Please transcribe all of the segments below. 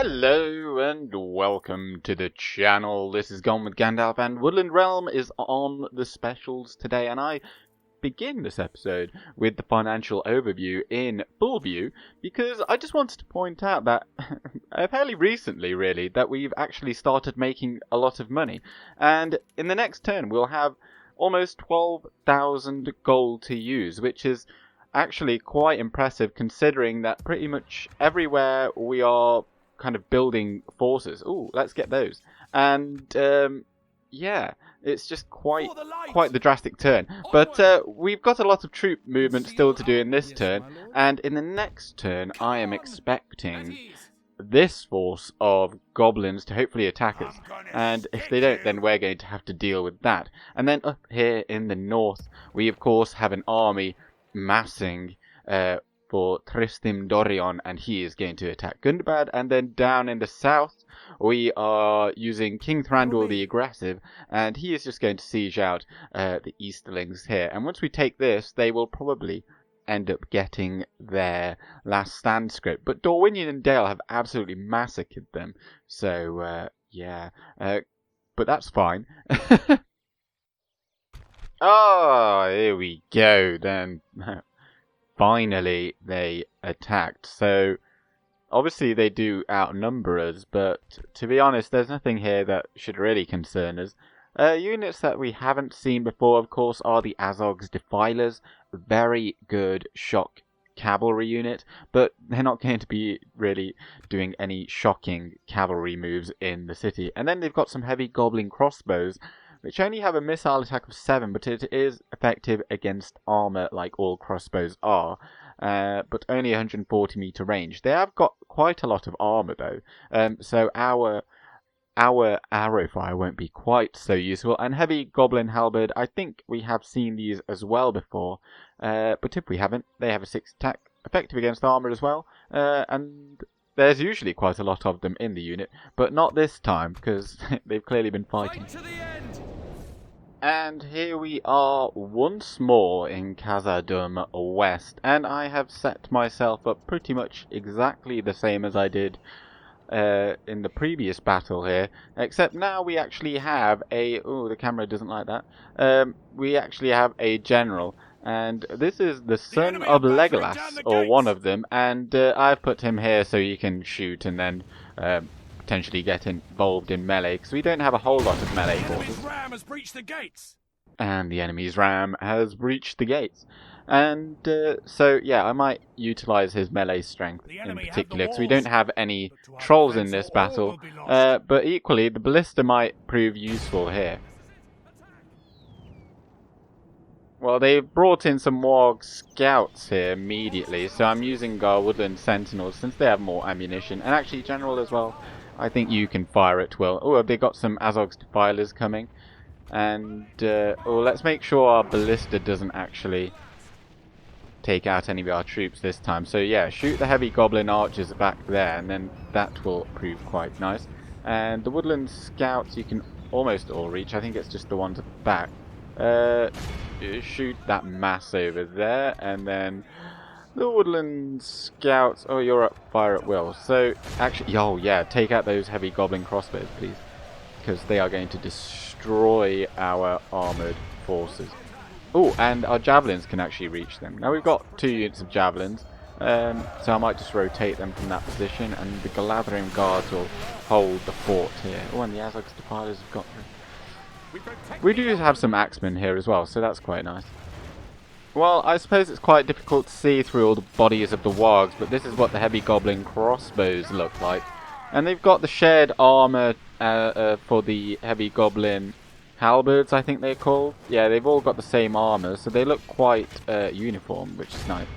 Hello and welcome to the channel. This is Gone with Gandalf, and Woodland Realm is on the specials today, and I begin this episode with the financial overview in full view because I just wanted to point out that fairly recently really that we've actually started making a lot of money, and in the next turn we'll have almost 12,000 gold to use, which is actually quite impressive considering that pretty much everywhere we are kind of building forces. Ooh, let's get those. And yeah, it's just quite the drastic turn. But we've got a lot of troop movement still to do in this turn, and in the next turn I am expecting this force of goblins to hopefully attack us, and if they don't, then we're going to have to deal with that. And then up here in the north we of course have an army massing for Tristim Dorion, and he is going to attack Gundabad. And then down in the south we are using King Thranduil the Aggressive, and he is just going to siege out the Easterlings here. And once we take this, they will probably end up getting their last stand script. But Dorwinion and Dale have absolutely massacred them, so yeah, but that's fine. Oh, here we go then. Finally, they attacked. So, obviously they do outnumber us, but to be honest, there's nothing here that should really concern us. Units that we haven't seen before, of course, are the Azog's Defilers. Very good shock cavalry unit, but they're not going to be really doing any shocking cavalry moves in the city. And then they've got some heavy Goblin crossbows, which only have a missile attack of 7, but it is effective against armor like all crossbows are, but only 140 meter range. They have got quite a lot of armor though, so our arrow fire won't be quite so useful. And heavy goblin halberd, I think we have seen these as well before, but if we haven't, they have a 6 attack, effective against armor as well, and there's usually quite a lot of them in the unit, but not this time because they've clearly been fighting. And here we are once more in Khazad-dûm West, and I have set myself up pretty much exactly the same as I did in the previous battle here, except now we actually have a... oh, the camera doesn't like that. We actually have a general, and this is the son of Legolas, or one of them, and I've put him here so he can shoot and then potentially get involved in melee, because we don't have a whole lot of melee forces. Ram has breached the gates. And the enemy's ram has breached the gates. And so yeah, I might utilize his melee strength in particular, because we don't have any trolls in this battle, but equally the ballista might prove useful here. Well, they've brought in some warg scouts here immediately, so I'm using our woodland sentinels since they have more ammunition, and actually general as well. I think you can fire at will. Oh, have they got some Azog's Defilers coming? And oh, let's make sure our ballista doesn't actually take out any of our troops this time. So yeah, shoot the heavy goblin archers back there, and then that will prove quite nice. And the woodland scouts you can almost all reach. I think it's just the ones at the back. Shoot that mass over there, and then the woodland scouts. Oh, you're up, fire at will. So actually, oh yeah, take out those heavy goblin crossbows, please, because they are going to destroy our armored forces. Oh, and our javelins can actually reach them. Now we've got 2 units of javelins, so I might just rotate them from that position, and the Galadrim guards will hold the fort here. Oh, and the Azog's Defilers have got them. We do have some axemen here as well, so that's quite nice. Well, I suppose it's quite difficult to see through all the bodies of the wargs, but this is what the heavy goblin crossbows look like. And they've got the shared armor for the heavy goblin halberds, I think they're called. Yeah, they've all got the same armor, so they look quite uniform, which is nice.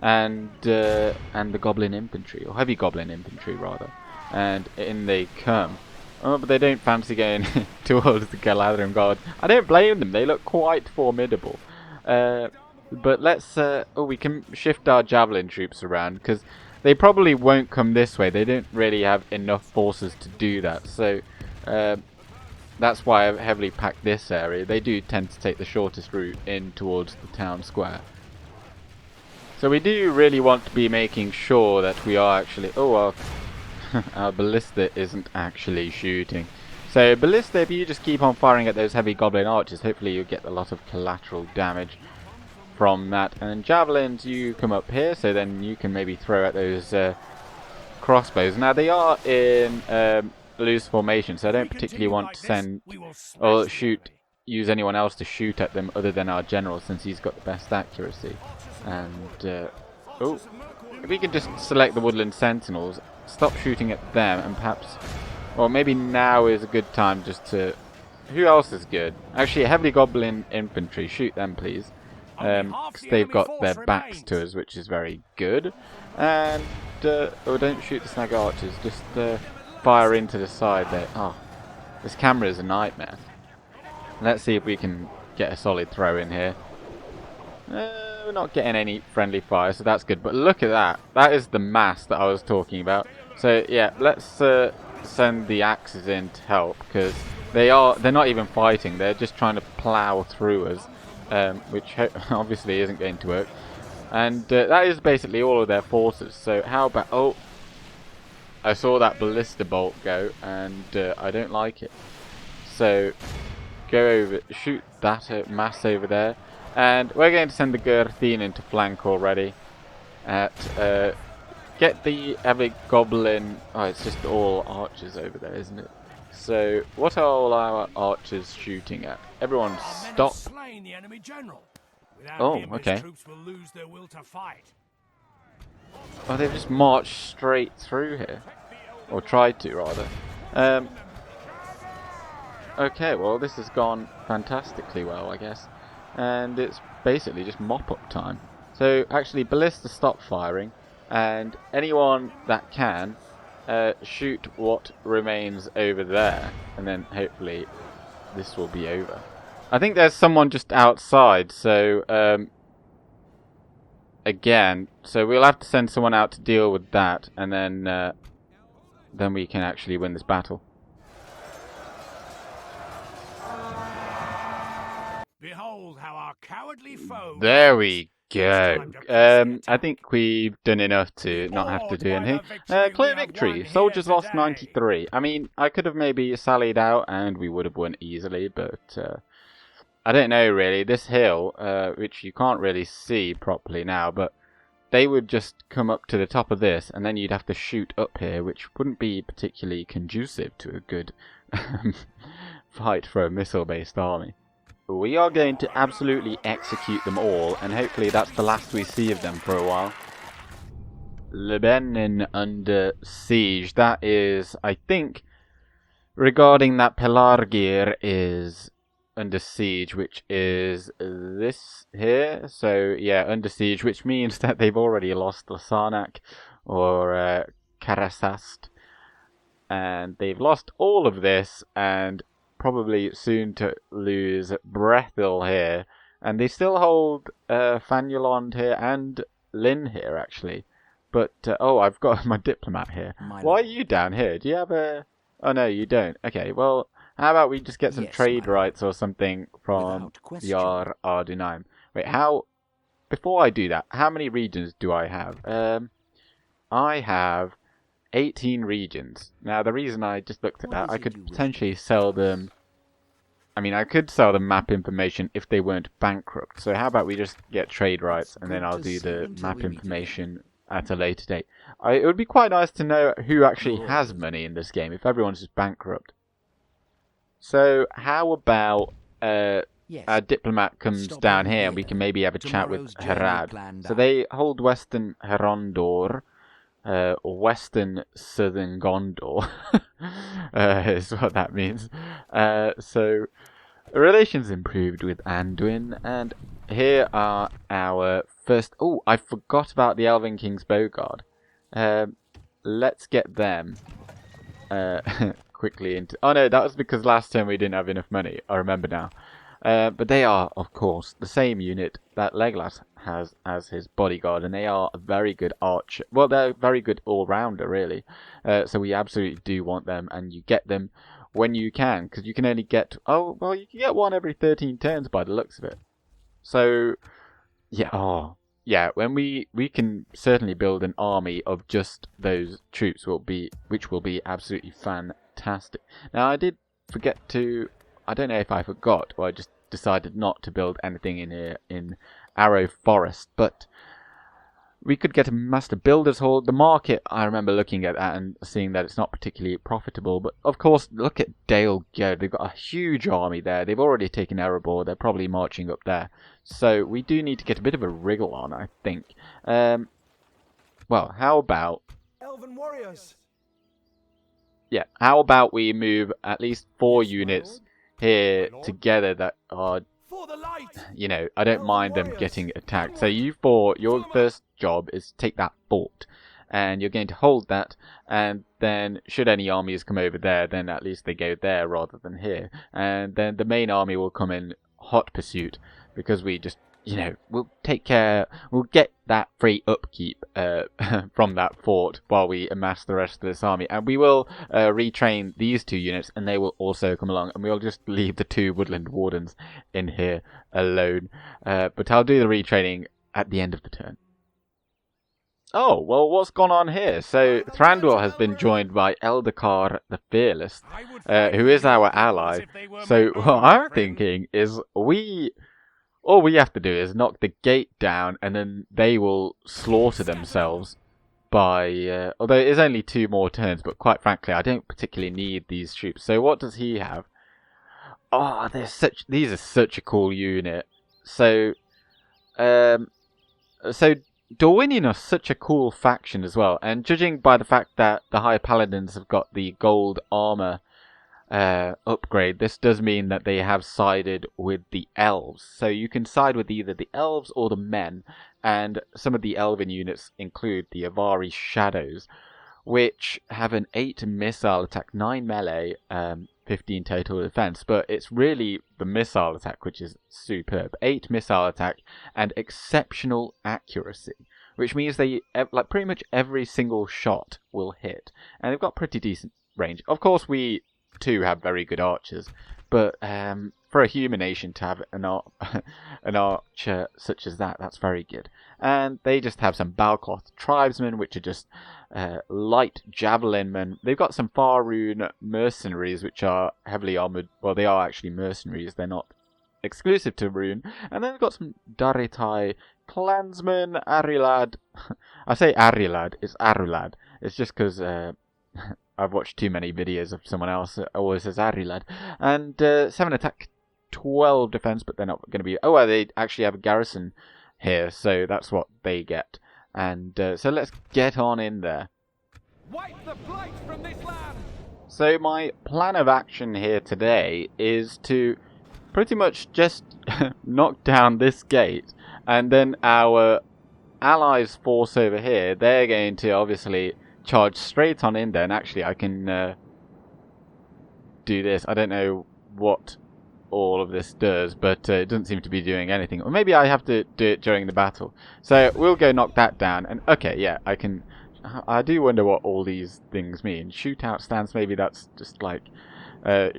And the goblin infantry, or heavy goblin infantry rather. And in they come. Oh, but they don't fancy going towards the Galadrim guard. I don't blame them, they look quite formidable. But let's... oh, we can shift our javelin troops around, because they probably won't come this way. They don't really have enough forces to do that. So that's why I've heavily packed this area. They do tend to take the shortest route in towards the town square. So we do really want to be making sure that we are actually... oh, well, our ballista isn't actually shooting. So ballista, if you just keep on firing at those heavy goblin archers, hopefully you'll get a lot of collateral damage from that. And then javelins, you come up here, so then you can maybe throw at those crossbows. Now they are in loose formation, so I don't particularly want to send or use anyone else to shoot at them other than our general, since he's got the best accuracy. And oh, if we can just select the woodland sentinels, stop shooting at them, and perhaps, well, maybe now is a good time just to... Who else is good? Actually, heavily goblin infantry, shoot them please. Because they've got their backs to us, which is very good. And, oh, don't shoot the snag archers, just fire into the side there. Oh, this camera is a nightmare. Let's see if we can get a solid throw in here. We're not getting any friendly fire, so that's good. But look at that. That is the mass that I was talking about. So, yeah, let's send the axes in to help, because they're not even fighting. They're just trying to plow through us, which obviously isn't going to work. And that is basically all of their forces. So how about... Oh, I saw that ballista bolt go, and I don't like it. So go over, shoot that mass over there. And we're going to send the Gurthine into flank already. Get the heavy goblin... Oh, it's just all archers over there, isn't it? So, what are all our archers shooting at? Everyone stop. Oh, okay. Oh, they've just marched straight through here. Or tried to, rather. Okay, well, this has gone fantastically well, I guess. And it's basically just mop-up time. So, actually, ballista stop firing. And anyone that can, shoot what remains over there. And then, hopefully, this will be over. I think there's someone just outside, so... again, so we'll have to send someone out to deal with that. And then we can actually win this battle. Behold how our cowardly foe... There we go. I think we've done enough to not have to do anything. Clear victory. Soldiers lost 93. I mean, I could have maybe sallied out and we would have won easily, but I don't know really. This hill, which you can't really see properly now, but they would just come up to the top of this and then you'd have to shoot up here, which wouldn't be particularly conducive to a good fight for a missile-based army. We are going to absolutely execute them all, and hopefully that's the last we see of them for a while. Lebanon under siege. That is, I think, regarding that Pelargir is under siege, which is this here. So, yeah, under siege, which means that they've already lost Lasanak or Karasast. And they've lost all of this, and probably soon to lose Brethil here, and they still hold Fanulond here and Lynn here actually. But oh, I've got my diplomat here. Why are you down here? Do you have a... Oh no, you don't. Okay, well, how about we just get some trade rights or something from Yar Ardunaim? Wait, how... Before I do that, how many regions do I have? I have 18 regions. Now, the reason I just looked at that, I could potentially sell them... I mean, I could sell them map information if they weren't bankrupt. So how about we just get trade rights, and then I'll do the map information at a later date. It would be quite nice to know who actually has money in this game, if everyone's just bankrupt. So, how about our diplomat comes down here, and we can maybe have a chat with Herad. So they hold Western Herondor. Western Southern Gondor is what that means. So relations improved with Anduin, and here are our first... Oh, I forgot about the Elven King's Bowguard. Let's get them quickly into... Oh no, that was because last time we didn't have enough money. I remember now. But they are, of course, the same unit that Legolas has as his bodyguard, and they are a very good archer. Well, they're a very good all-rounder, really. So we absolutely do want them, and you get them when you can, because you can only get... Oh, well, you can get one every 13 turns by the looks of it. So, yeah, yeah, when we can certainly build an army of just those troops, which will be absolutely fantastic. Now, I did forget to. I don't know if I forgot or I just decided not to build anything in here in Arrow Forest, but we could get a Master Builder's Hall. The market, I remember looking at that and seeing that it's not particularly profitable. But of course, look at Dale Go. They've got a huge army there. They've already taken Erebor. They're probably marching up there. So we do need to get a bit of a wriggle on, I think. Well, how about... Elven warriors. Yeah, how about we move at least 4 units here together that are... You know, I don't mind them getting attacked. So you 4, your first job is to take that fort. And you're going to hold that. And then, should any armies come over there, then at least they go there rather than here. And then the main army will come in hot pursuit. Because we just, you know, we'll take care, we'll get that free upkeep from that fort while we amass the rest of this army. And we will retrain these 2 units, and they will also come along. And we'll just leave the 2 woodland wardens in here alone. But I'll do the retraining at the end of the turn. Oh, well, what's gone on here? So, Thranduil has been joined by Eldacar the Fearless, who is our ally. So, what I'm thinking is all we have to do is knock the gate down, and then they will slaughter themselves by... although it is only 2 more turns, but quite frankly, I don't particularly need these troops. So what does he have? Oh, these are such a cool unit. So, Dorwinion are such a cool faction as well. And judging by the fact that the High Paladins have got the gold armor upgrade, this does mean that they have sided with the elves. So you can side with either the elves or the men, and some of the elven units include the Avari Shadows, which have an 8 missile attack, 9 melee, 15 total defense, but it's really the missile attack which is superb. 8 missile attack and exceptional accuracy, which means they, like, pretty much every single shot will hit, and they've got pretty decent range. Of course, we too have very good archers, but for a human nation to have an archer such as that, that's very good. And they just have some Balcloth tribesmen, which are just light javelin men. They've got some Faerun mercenaries, which are heavily armored. Well, they are actually mercenaries. They're not exclusive to Rhun. And then we've got some Daritai clansmen, Arilad. I say Arilad, it's Arulad. It's just because I've watched too many videos of someone else that always says Arilad. And 7 attack, 12 defense, but they're not going to be... Oh, well, they actually have a garrison here, so that's what they get. And so let's get on in there. Wipe the blight from this land. So my plan of action here today is to pretty much just knock down this gate, and then our allies' force over here, they're going to obviously charge straight on in there. And actually I can do this. I don't know what all of this does, but it doesn't seem to be doing anything. Or maybe I have to do it during the battle. So we'll go knock that down. And okay, yeah, I can... I do wonder what all these things mean. Shootout Stance, maybe that's just like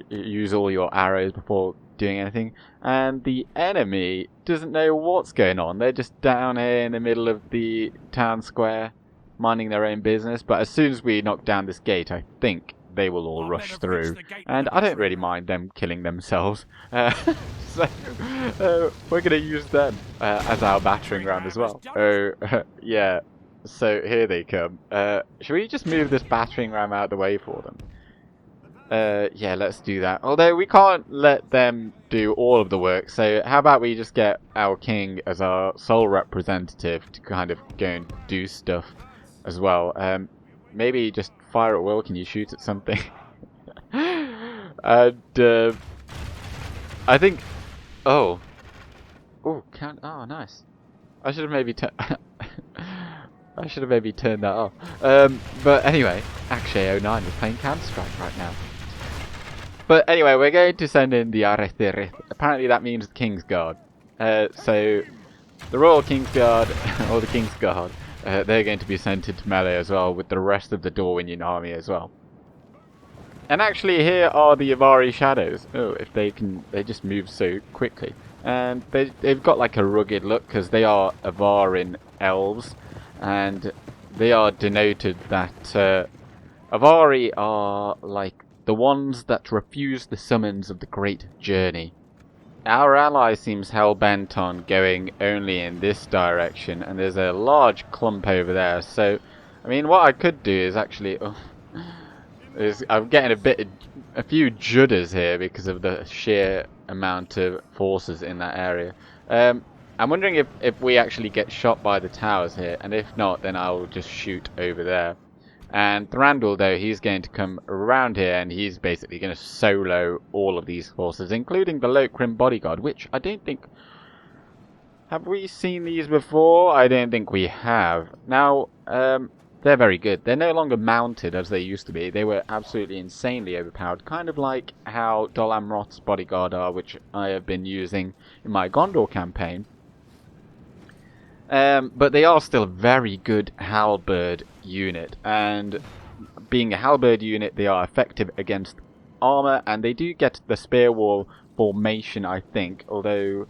use all your arrows before doing anything. And the enemy doesn't know what's going on. They're just down here in the middle of the town square, minding their own business. But as soon as we knock down this gate, I think they will all rush through, and I don't really mind them killing themselves. So we're going to use them as our battering ram as well. Yeah, so here they come. Should we just move this battering ram out of the way for them? Yeah, let's do that. Although we can't let them do all of the work, so how about we just get our king as our sole representative to kind of go and do stuff as well. Maybe just fire at will. Can you shoot at something? And I think... Oh, nice. I should have maybe I should have maybe turned that off. But anyway, actually 09 is playing Counter-Strike right now. But anyway, we're going to send in the Arethirith. Apparently that means the King's Guard. So the Royal King's Guard, or the King's Guard, they're going to be sent into melee as well with the rest of the Dorwinion army as well. And actually here are the Avari Shadows. Oh, if they just move so quickly. and they've got like a rugged look because they are Avari elves, and they are denoted that Avari are like the ones that refuse the summons of the great journey. Our ally seems hell-bent on going only in this direction, and there's a large clump over there, so I mean what I could do is actually I'm getting a few judders here because of the sheer amount of forces in that area. I'm wondering if we actually get shot by the towers here, and if not, then I'll just shoot over there. And Thranduil, though, he's going to come around here, and he's basically going to solo all of these forces, including the Lokrim bodyguard, which I don't think... Have we seen these before? I don't think we have. Now, they're very good. They're no longer mounted as they used to be. They were absolutely insanely overpowered, kind of like how Dol Amroth's bodyguard are, which I have been using in my Gondor campaign. But they are still a very good halberd unit, and being a halberd unit, they are effective against armor, and they do get the spear wall formation, I think, although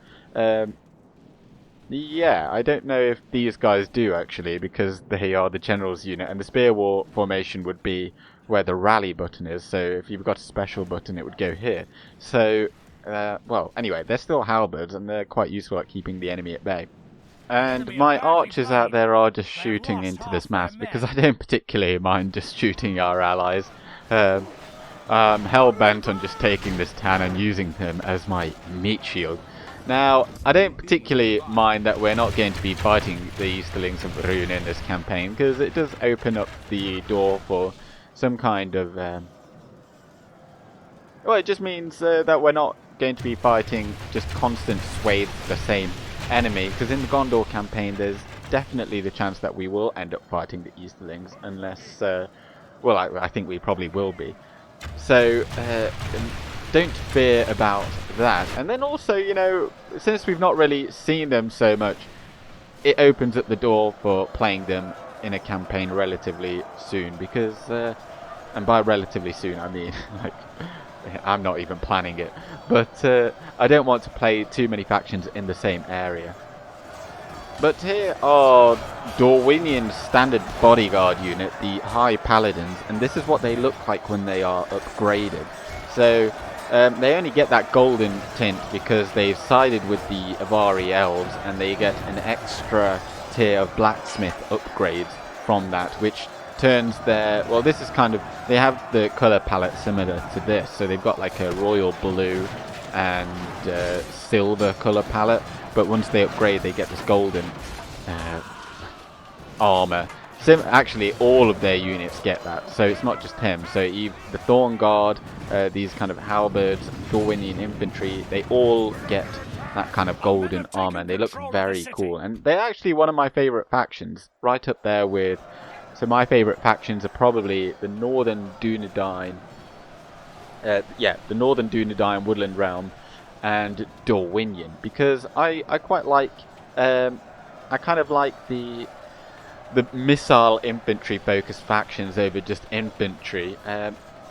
yeah, I don't know if these guys do actually, because they are the general's unit, and the spear wall formation would be where the rally button is, so if you've got a special button it would go here. So well, anyway, they're still halberds, and they're quite useful at keeping the enemy at bay. And my archers out there are just shooting into this mass, because I don't particularly mind just shooting our allies. I'm hell-bent on just taking this town and using them as my meat shield. Now, I don't particularly mind that we're not going to be fighting the Easterlings of Rhun in this campaign, because it does open up the door for some kind of... well, it just means that we're not going to be fighting just constant swathes of the same enemy, because in the Gondor campaign there's definitely the chance that we will end up fighting the Easterlings, unless, well, I think we probably will be. So, don't fear about that. And then also, you know, since we've not really seen them so much, it opens up the door for playing them in a campaign relatively soon, because, and by relatively soon I mean, like, I'm not even planning it, but I don't want to play too many factions in the same area. But here are Dorwinion's standard bodyguard unit, the High Paladins, and this is what they look like when they are upgraded. So they only get that golden tint because they've sided with the Avari elves, and they get an extra tier of blacksmith upgrades from that, which turns their, well, this is kind of, they have the colour palette similar to this, so they've got like a royal blue and silver colour palette, but once they upgrade they get this golden armour. Actually all of their units get that, so it's not just him. So the Thorn Guard, these kind of halberds, Dorwinion infantry, they all get that kind of golden armour, and they look very cool, and they're actually one of my favourite factions, right up there with... So my favourite factions are probably the Northern Dunedain, the Northern Dunedain Woodland Realm and Dorwinion, because I quite like, I kind of like the missile infantry focused factions over just infantry,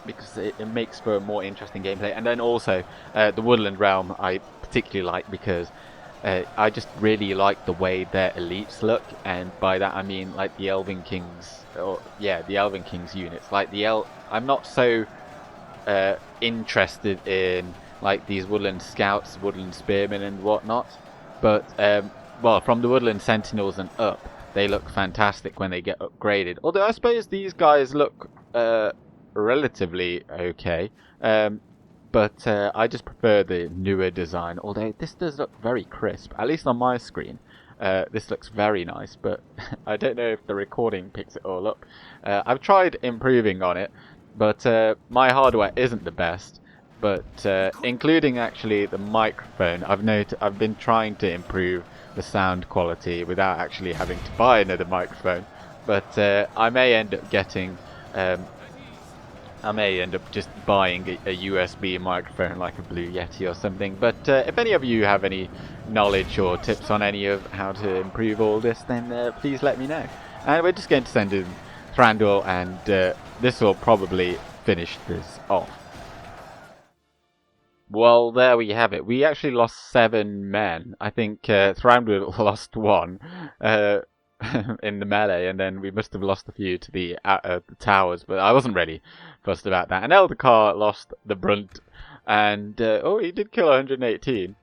because it makes for a more interesting gameplay. And then also the Woodland Realm I particularly like because I just really like the way their elites look, and by that I mean like the Elven Kings, or yeah, the Elven Kings units. Like I'm not so interested in like these Woodland Scouts, Woodland Spearmen and whatnot, but well, from the Woodland Sentinels and up, they look fantastic when they get upgraded. Although I suppose these guys look relatively okay. But I just prefer the newer design, although this does look very crisp, at least on my screen. This looks very nice, but I don't know if the recording picks it all up. I've tried improving on it, but my hardware isn't the best. But including actually the microphone, I've been trying to improve the sound quality without actually having to buy another microphone. But I may end up getting... I may end up just buying a USB microphone like a Blue Yeti or something. But if any of you have any knowledge or tips on any of how to improve all this, then please let me know. And we're just going to send in Thranduil, and this will probably finish this off. Well, there we have it. We actually lost 7 men. I think Thranduil lost 1 in the melee, and then we must have lost a few to the towers, but I wasn't really fussed about that. And Eldacar lost the brunt, and oh, he did kill 118.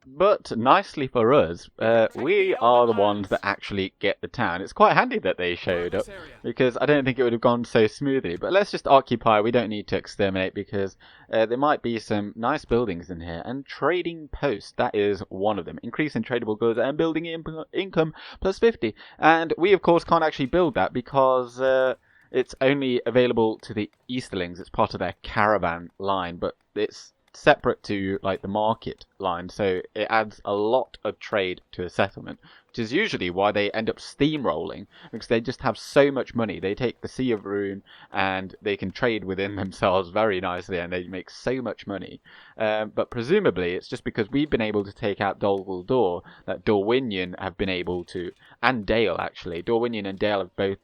But nicely for us, we are the ones that actually get the town. It's quite handy that they showed up, because I don't think it would have gone so smoothly. But let's just occupy. We don't need to exterminate, because there might be some nice buildings in here. And trading post, that is one of them. Increase in tradable goods and building income plus 50. And we, of course, can't actually build that, because it's only available to the Easterlings. It's part of their caravan line, but it's separate to like the market line, so it adds a lot of trade to a settlement, which is usually why they end up steamrolling, because they just have so much money. They take the Sea of Rhun and they can trade within themselves very nicely, and they make so much money. But presumably it's just because we've been able to take out Dol Guldur that Dorwinion have been able to, and Dale actually. Dorwinion and Dale have both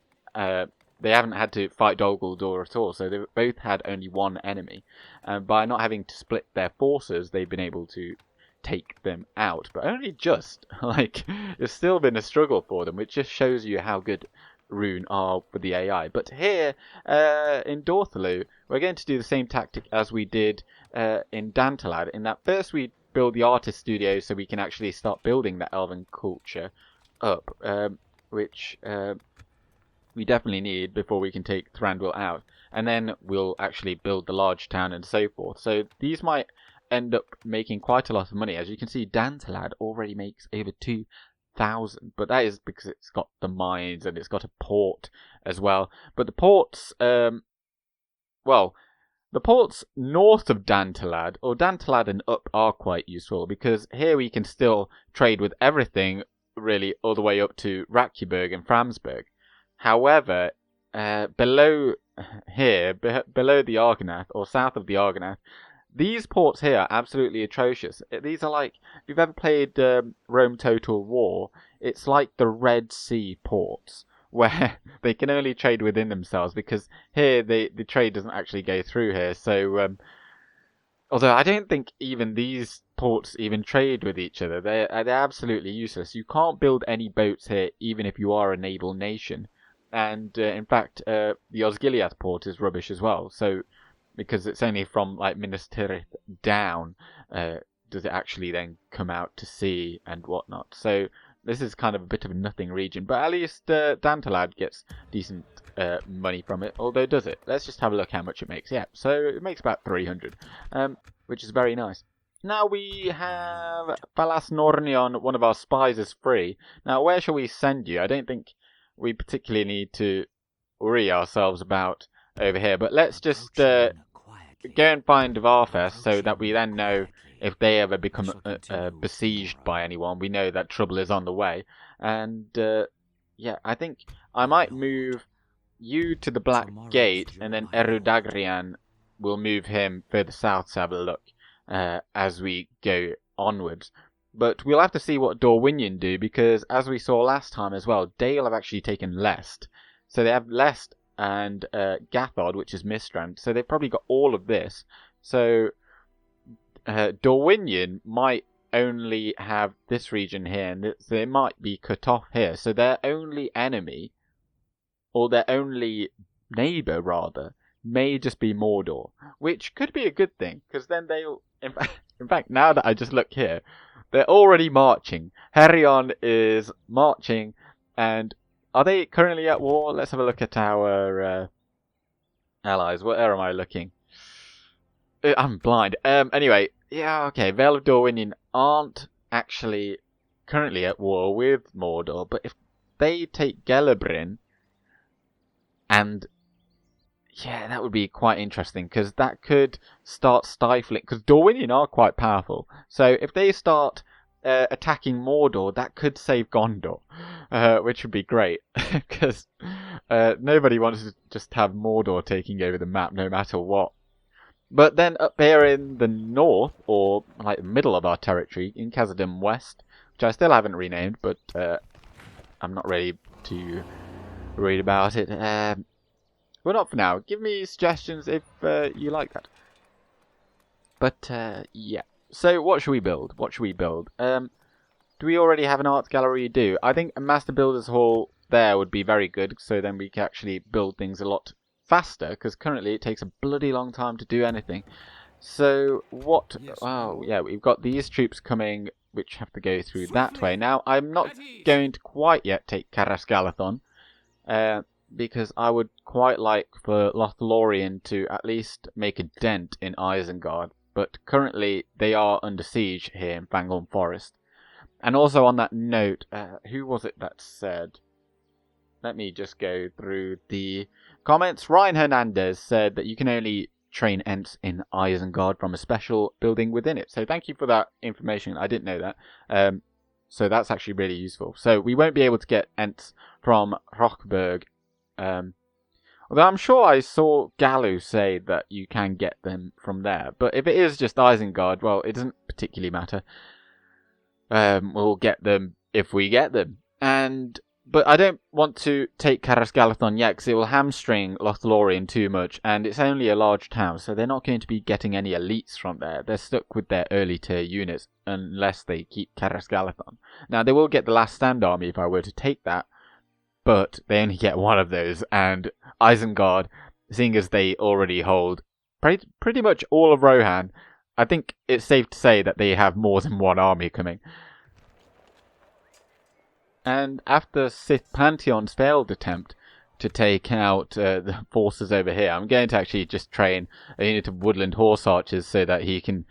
they haven't had to fight Dol Guldur at all, so they've both had only one enemy. And by not having to split their forces, they've been able to take them out. But only just. Like, it's still been a struggle for them, which just shows you how good Rhun are with the AI. But here, in Dorthalu, we're going to do the same tactic as we did in Dantalad, in that first we build the artist studio so we can actually start building that elven culture up, which we definitely need before we can take Thranduil out. And then we'll actually build the large town and so forth. So these might end up making quite a lot of money. As you can see, Dantalad already makes over 2,000. But that is because it's got the mines and it's got a port as well. But the ports, well, the ports north of Dantalad, or Dantalad and up, are quite useful. Because here we can still trade with everything, really, all the way up to Rakjeberg and Framsberg. However, below here, below the Argonath, or south of the Argonath, these ports here are absolutely atrocious. These are like, if you've ever played Rome Total War, it's like the Red Sea ports, where they can only trade within themselves, because here the trade doesn't actually go through here. So, although I don't think even these ports even trade with each other, they're absolutely useless. You can't build any boats here, even if you are a naval nation. And in fact, the Osgiliath port is rubbish as well. So, because it's only from like Minas Tirith down, does it actually then come out to sea and whatnot. So this is kind of a bit of a nothing region. But at least Dantalad gets decent money from it. Although does it? Let's just have a look how much it makes. Yeah, so it makes about 300, which is very nice. Now we have Falas Nornion, one of our spies, is free. Now where shall we send you? I don't think we particularly need to worry ourselves about over here, but let's just go and find Varfest so that we then know if they ever become besieged by anyone. We know that trouble is on the way. And yeah, I think I might move you to the Black Gate, and then Erudagrian will move him further south to have a look as we go onwards. But we'll have to see what Dorwinion do, because as we saw last time as well, Dale have actually taken Lest. So they have Lest and Gathod, which is Mistrand. So they've probably got all of this. So Dorwinion might only have this region here, and they might be cut off here. So their only enemy, or their only neighbour rather, may just be Mordor, which could be a good thing, because then they'll... In fact, now that I just look here, they're already marching. Herion is marching, and are they currently at war? Let's have a look at our allies. Where am I looking? I'm blind. Anyway, yeah, okay. Vale of Dorwinion aren't actually currently at war with Mordor, but if they take Gelebrin, and yeah, that would be quite interesting, because that could start stifling, because Dorwinion are quite powerful. So if they start attacking Mordor, that could save Gondor, which would be great, because nobody wants to just have Mordor taking over the map no matter what. But then up here in the north, or like the middle of our territory, in Khazad-dûm West, which I still haven't renamed, but I'm not ready to read about it. Well, not for now. Give me suggestions if you like that. But, yeah. So, what should we build? Do we already have an art gallery? We do. I think a Master Builder's Hall there would be very good, so then we can actually build things a lot faster, because currently it takes a bloody long time to do anything. So, what... Oh, yeah, we've got these troops coming, which have to go through that way. Now, I'm not going to quite yet take Carasgalathon, because I would quite like for Lothlorien to at least make a dent in Isengard, but currently they are under siege here in Fangorn Forest. And also on that note, who was it that said... Let me just go through the comments. Ryan Hernandez said that you can only train Ents in Isengard from a special building within it. So thank you for that information. I didn't know that. So that's actually really useful. So we won't be able to get Ents from Hrothberg. Although I'm sure I saw Gallu say that you can get them from there. But if it is just Isengard, well, it doesn't particularly matter. We'll get them if we get them. But I don't want to take Carasgalathon yet, because it will hamstring Lothlorien too much, and it's only a large town, so they're not going to be getting any elites from there. They're stuck with their early tier units, unless they keep Carasgalathon. Now, they will get the Last Stand army if I were to take that, but they only get one of those, and Isengard, seeing as they already hold pretty much all of Rohan, I think it's safe to say that they have more than one army coming. And after Sith Pantheon's failed attempt to take out the forces over here, I'm going to actually just train a unit of Woodland Horse Archers so that he can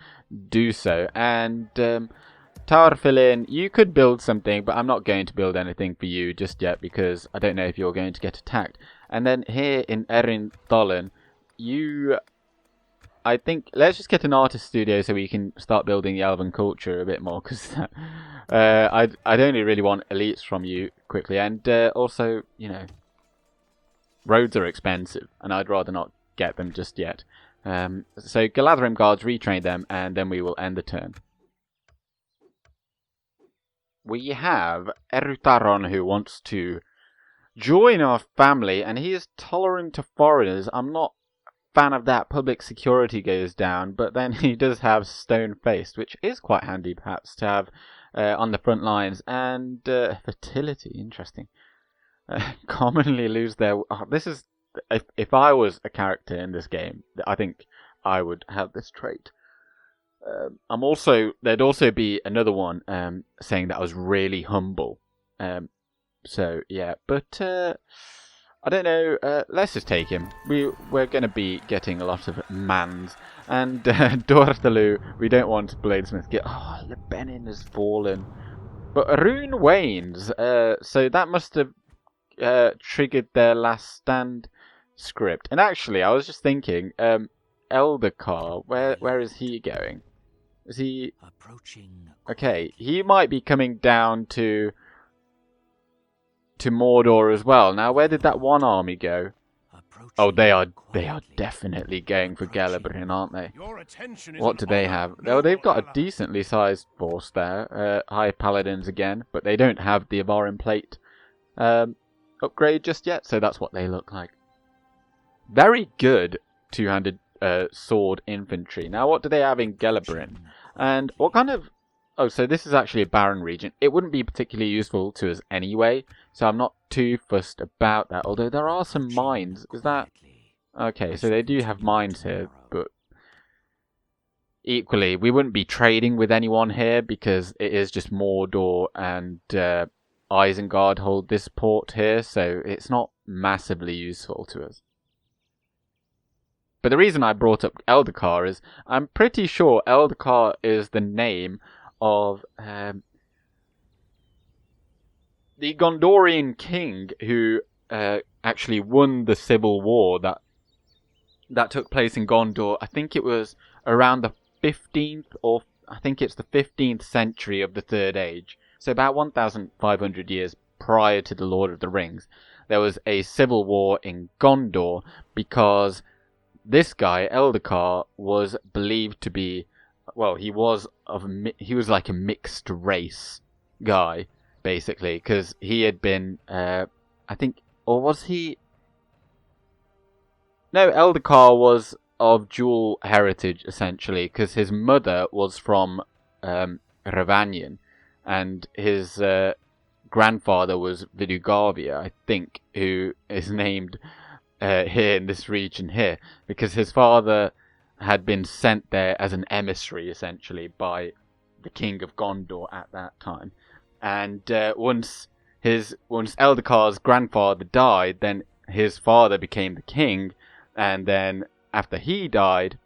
do so. And Tower Filin, you could build something, but I'm not going to build anything for you just yet because I don't know if you're going to get attacked. And then here in Erin Tholin, I think let's just get an artist studio so we can start building the elven culture a bit more, because I'd only really want elites from you quickly, and also, you know, roads are expensive, and I'd rather not get them just yet. So Galadrim guards, retrain them, and then we will end the turn. We have Erutaron, who wants to join our family, and he is tolerant to foreigners. I'm not fan of that. Public security goes down, but then he does have Stone Faced, which is quite handy perhaps to have on the front lines. And fertility, interesting. Commonly lose their... this is... If I was a character in this game, I think I would have this trait. There'd also be another one saying that I was really humble. So yeah, but I don't know. Let's just take him. We're going to be getting a lot of mans. And Dorthalu, we don't want Bladesmith. Oh, Lebenin has fallen. But Rune wanes. So that must have triggered their Last Stand script. And actually, I was just thinking, Eldercar, where is he going? Is he approaching? Okay, he might be coming down to Mordor as well. Now, where did that one army go? Oh, they are definitely going for Gelebrin, aren't they? What do they have? Oh, they've got a decently sized force there. High Paladins again, but they don't have the Avarin plate upgrade just yet, so that's what they look like. Very good two-handed sword infantry. Now, what do they have in Gelebrin? And what kind of... Oh, so this is actually a barren region. It wouldn't be particularly useful to us anyway, so I'm not too fussed about that. Although there are some mines. Is that... Okay, so they do have mines here, but... Equally, we wouldn't be trading with anyone here because it is just Mordor and Isengard hold this port here, so it's not massively useful to us. But the reason I brought up Eldercar is I'm pretty sure Eldercar is the name of the Gondorian king who actually won the civil war that took place in Gondor. I think it was around the 15th, or I think it's the 15th century of the Third Age. So about 1,500 years prior to the Lord of the Rings, there was a civil war in Gondor because this guy, Eldercar, was believed to be, well, he was like a mixed race guy, basically, because he had been, I think, or was he? No, Eldercar was of dual heritage, essentially, because his mother was from Rivendell, and his grandfather was Vidugavia, I think, who is named here in this region here, because his father had been sent there as an emissary, essentially, by the King of Gondor at that time. And once Eldakar's grandfather died, then his father became the king, and then after he died,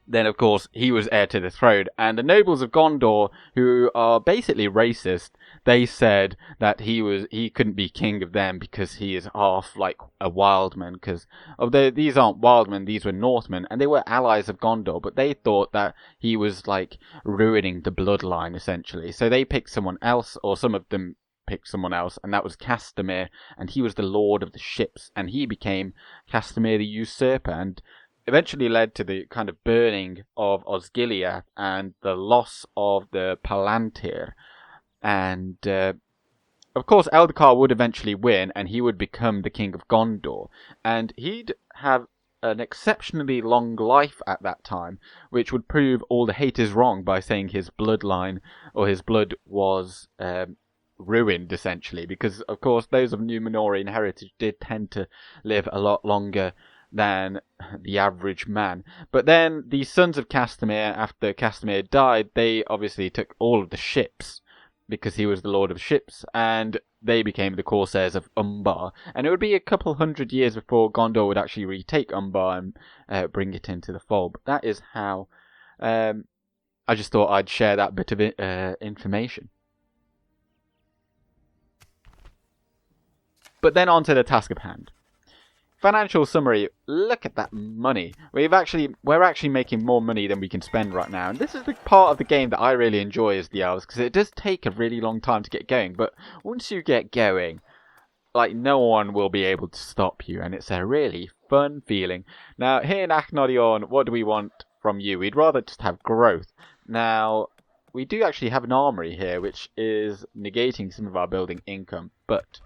then of course he was heir to the throne, and the nobles of Gondor, who are basically racist, they said that he couldn't be king of them because he is half like a wildman, because although these aren't wildmen, these were Northmen, and they were allies of Gondor, but they thought that he was like ruining the bloodline, essentially. So they picked someone else, or some of them picked someone else, and that was Castamere, and he was the lord of the ships, and he became Castamere the Usurper, and eventually led to the kind of burning of Osgiliath and the loss of the Palantir. And of course Eldacar would eventually win, and he would become the King of Gondor, and he'd have an exceptionally long life at that time, which would prove all the haters wrong by saying his bloodline, or his blood, was ruined, essentially, because of course those of Númenórean heritage did tend to live a lot longer than the average man. But then the Sons of Castamere, after Castamere died, they obviously took all of the ships, because he was the Lord of Ships, and they became the Corsairs of Umbar. And it would be a couple hundred years before Gondor would actually retake Umbar and bring it into the fold. But that is how I just thought I'd share that bit of information. But then on to the task of hand. Financial summary. Look at that money. We're actually making more money than we can spend right now. And this is the part of the game that I really enjoy as the elves, because it does take a really long time to get going. But once you get going, like, no one will be able to stop you, and it's a really fun feeling. Now, here in Achnodion, what do we want from you? We'd rather just have growth. Now, we do actually have an armory here, which is negating some of our building income, but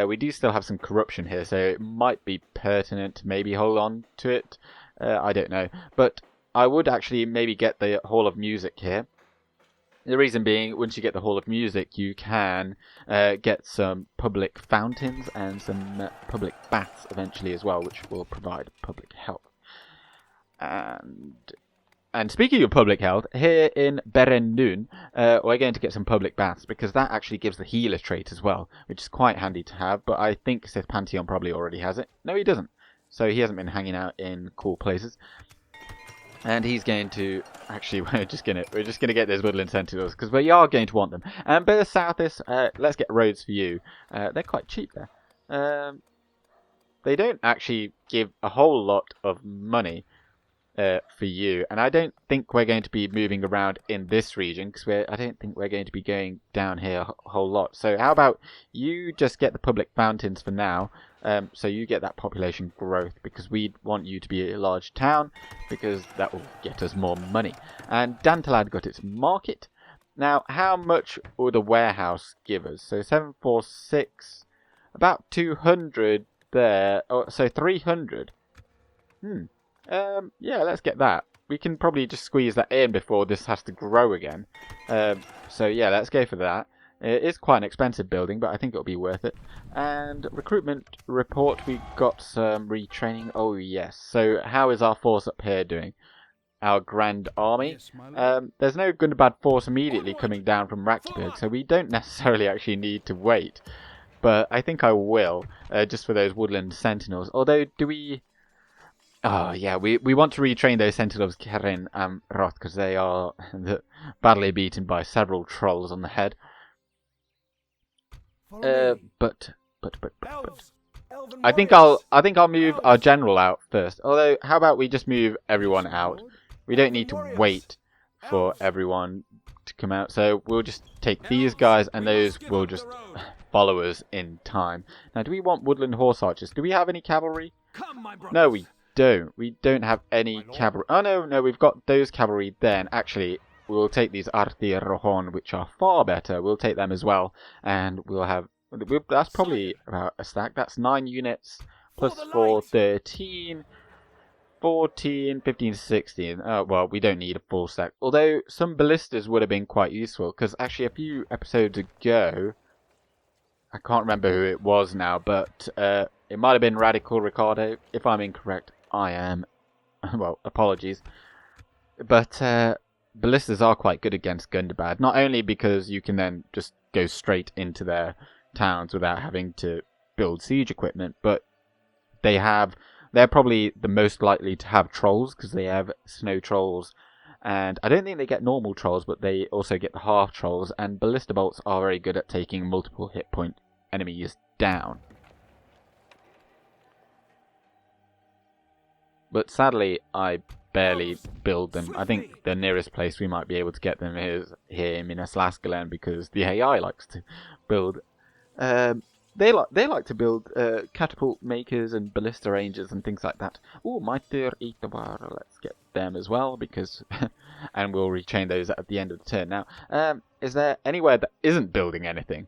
we do still have some corruption here, so it might be pertinent to maybe hold on to it. I don't know. But I would actually maybe get the Hall of Music here. The reason being, once you get the Hall of Music, you can get some public fountains and some public baths eventually as well, which will provide public health. And speaking of public health, here in Berennun, we're going to get some public baths, because that actually gives the healer trait as well, which is quite handy to have, but I think Sith Pantheon probably already has it. No, he doesn't. So he hasn't been hanging out in cool places. And he's going to... Actually, we're just gonna get those Woodland Sentinels, because we are going to want them. And Better Southis, let's get roads for you. They're quite cheap there. They don't actually give a whole lot of money for you, and I don't think we're going to be moving around in this region, because I don't think we're going to be going down here a whole lot. So how about you just get the public fountains for now, so you get that population growth, because we want you to be a large town, because that will get us more money. And Dantalad got its market. Now, how much will the warehouse give us? So 746, about 200 there, so 300. Yeah, let's get that. We can probably just squeeze that in before this has to grow again. So yeah, let's go for that. It is quite an expensive building, but I think it'll be worth it. And recruitment report, we got some retraining. Oh yes. So how is our force up here doing? Our grand army. There's no Gundabad force immediately coming down from Raktaburg, so we don't necessarily actually need to wait. But I think I will, just for those Woodland Sentinels. Although, do we... Oh, yeah, we want to retrain those Sentinels, Kerin and Roth, because they are badly beaten by several trolls on the head. But I think I'll move our general out first. Although, how about we just move everyone out? We don't need to wait for everyone to come out. So we'll just take these guys, and those will just follow us in time. Now, do we want Woodland Horse Archers? Do we have any cavalry? No, we don't. We don't have any cavalry. Oh, no, we've got those cavalry then. Actually, we'll take these Arthur Rohon, which are far better. We'll take them as well. And we'll have... That's probably about a stack. That's 9 units plus 4, 13. 14, 15, 16. Oh, well, we don't need a full stack. Although some ballistas would have been quite useful, because actually a few episodes ago, I can't remember who it was now, but it might have been Radical Ricardo. If I'm incorrect, I am. Well, apologies. But ballistas are quite good against Gundabad, not only because you can then just go straight into their towns without having to build siege equipment, but they're probably the most likely to have trolls because they have snow trolls, and I don't think they get normal trolls, but they also get the half trolls, and ballista bolts are very good at taking multiple hit point enemies down. But sadly, I barely build them. I think the nearest place we might be able to get them is here in Minas Lascalen, because the AI likes to build. They like to build catapult makers and ballista rangers and things like that. Oh, Mitre Itabar, let's get them as well, because and we'll retrain those at the end of the turn. Now, is there anywhere that isn't building anything?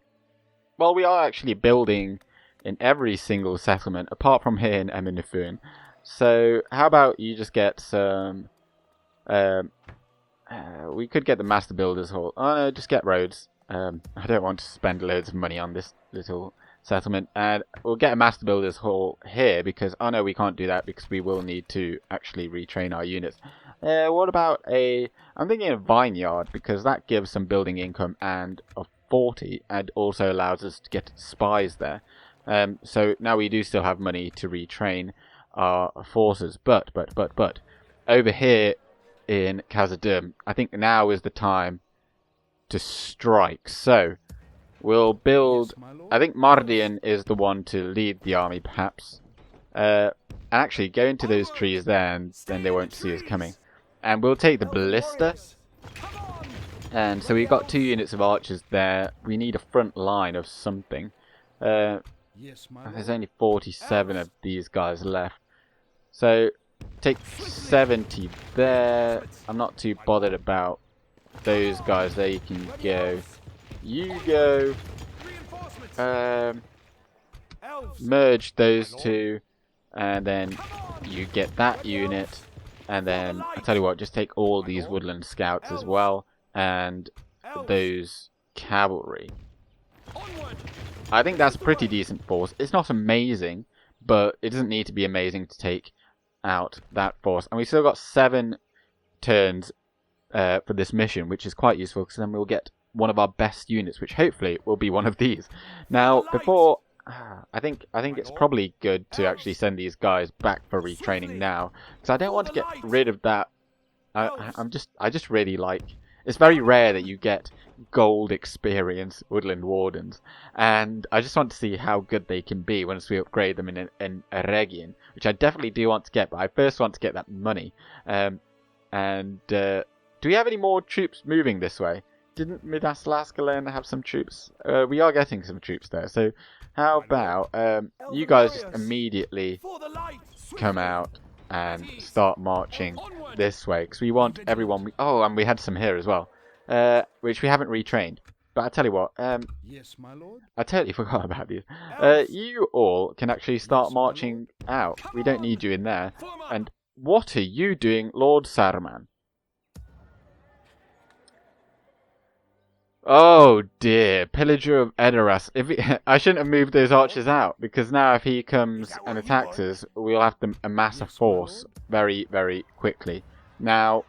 Well, we are actually building in every single settlement apart from here in Ep24. So how about you just get some? We could get the Master Builder's Hall. Oh no, just get roads. I don't want to spend loads of money on this little settlement, and we'll get a Master Builder's Hall here because no, we can't do that because we will need to actually retrain our units. What about I'm thinking a vineyard, because that gives some building income and of 40, and also allows us to get spies there. So now we do still have money to retrain our forces, but over here in Khazad-dûm, I think now is the time to strike. So we'll build. I think Mardian is the one to lead the army, perhaps. And actually go into those trees there, and then they won't see us coming. And we'll take the ballista. And so we've got 2 units of archers there. We need a front line of something. There's only 47 of these guys left. So take 70 there. I'm not too bothered about those guys there. You can go. You go. Merge those 2. And then you get that unit. And then, I tell you what, just take all these woodland scouts as well. And those cavalry. I think that's a pretty decent force. It's not amazing, but it doesn't need to be amazing to take out that force. And we still got 7 turns for this mission, which is quite useful, because then we'll get one of our best units, which hopefully will be one of these. Now, before... I think it's probably good to actually send these guys back for retraining now, because I don't want to get rid of that. I just really like... It's very rare that you get gold experience Woodland Wardens, and I just want to see how good they can be once we upgrade them in a Region, which I definitely do want to get, but I first want to get that money. Do we have any more troops moving this way? Didn't Minas Lascalen have some troops? We are getting some troops there, so how about you guys just immediately come out and start marching this way, because we want everyone... Oh, and we had some here as well, which we haven't retrained. But I tell you what, yes, my lord. I totally forgot about these. You all can actually start marching out. We don't need you in there. And what are you doing, Lord Saruman? Oh dear, Pillager of Edoras. I shouldn't have moved those archers out, because now if he comes and attacks us, we'll have to amass a force very, very quickly. Now,